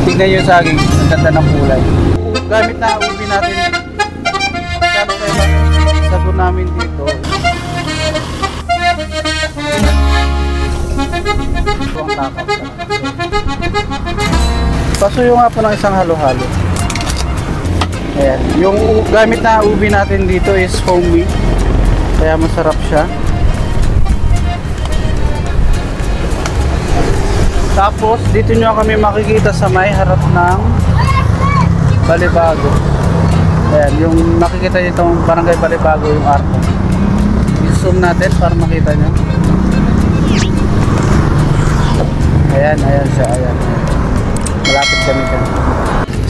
tignan nyo yung saging, ang ganda ng kulay. Gamit na ubi natin. Kaya sagot namin dito. Ang takaw. Pasuyo nga po ng isang halo-halo. Ayan. Yung gamit na ubi natin dito is homemade. Kaya masarap siya. Tapos dito nyo kami makikita sa may harap ng Balibago. Ayan, yung makikita nyo itong barangay Balibago, yung arko. I-zoom natin para makita nyo. Ayan, ayan siya, ayan. Malapit kami dyan.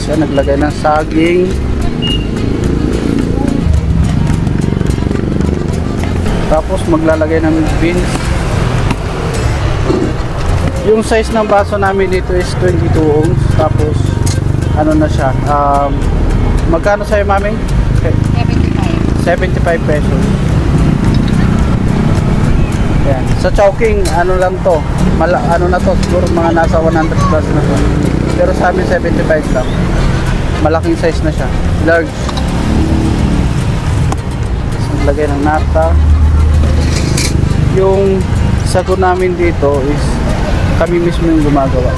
Siya naglagay ng saging. Tapos maglalagay ng beans. Yung size ng baso namin dito is 22 ohms. Tapos ano na siya, magkano sa'yo, mami? 75 pesos. Yan. Sa Chowking, ano lang to, ano na to, siguro mga nasa 100 plus na to. Pero sa amin 75 lang. Malaking size na siya, large. Naglagay ng nata. Yung sagot namin dito is kami mismo yung gumagawa.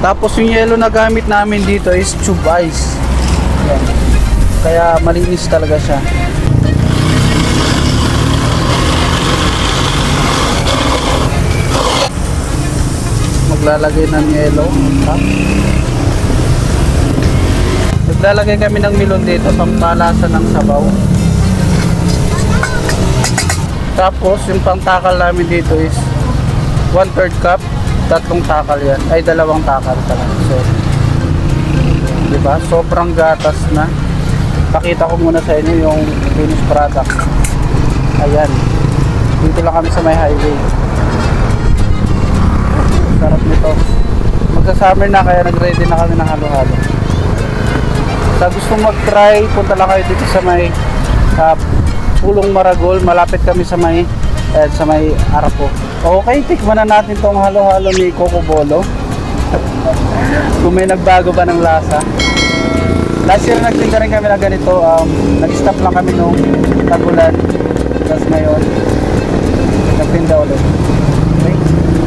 Tapos yung yellow na gamit namin dito is tube ice. Yan. Kaya malinis talaga siya. Maglalagay ng yellow. Naglalagay kami ng melon dito, pampalasa ng sabaw. Tapos yung pangtakal namin dito is 1/3 cup, tatlong takal yan, ay dalawang takal talaga. So, diba? Sobrang gatas na. Pakita ko muna sa inyo yung finished product. Ayan. Dito lang kami sa may highway. Sarap nito. Magsa-summer na kaya nag-ready na kami ng halo-halo. Sa gusto mag-try, punta lang kayo dito sa may Pulong Maragol, malapit kami sa may Arapo. Okay, tikman na natin tong halo-halo ni Coco Bolo. Kung may nagbago ba ng lasa. Last year nagtinda rin kami na ganito, nag-stop lang kami nung tagulan. Tapos ngayon, nagtinda ulit. Okay,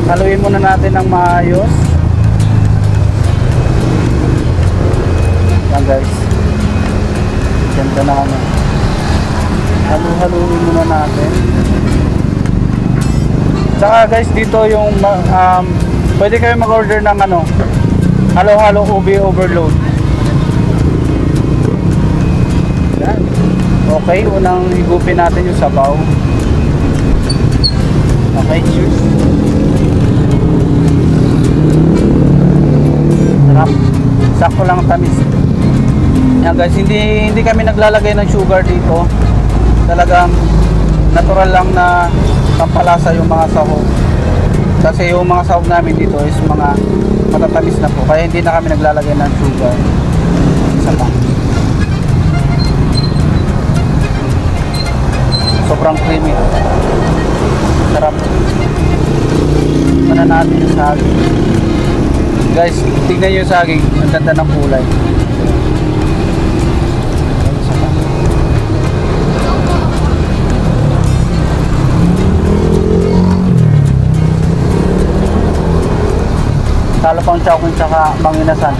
haluin muna natin ng maayos. Yan guys. Ganda na kami. Halu-haluin muna natin. Saka guys, dito yung pwede kayo mag-order ng halo-halo ubi overload. Yan. Okay, unang higupin natin yung sabaw. Okay, cheers. Sarap. Sakto lang tamis. Yan guys, hindi kami naglalagay ng sugar dito. Talagang natural lang na pampalasa yung mga sahog. Kasi yung mga sahog namin dito is mga matatamis na po. Kaya hindi na kami naglalagay ng sugar. Isa pa. Sobrang creamy. Sarap. Mana natin yung saging. Guys, tignan nyo yung saging. Ang ganda ng kulay. Talo pang Chowking tsaka Manginasan.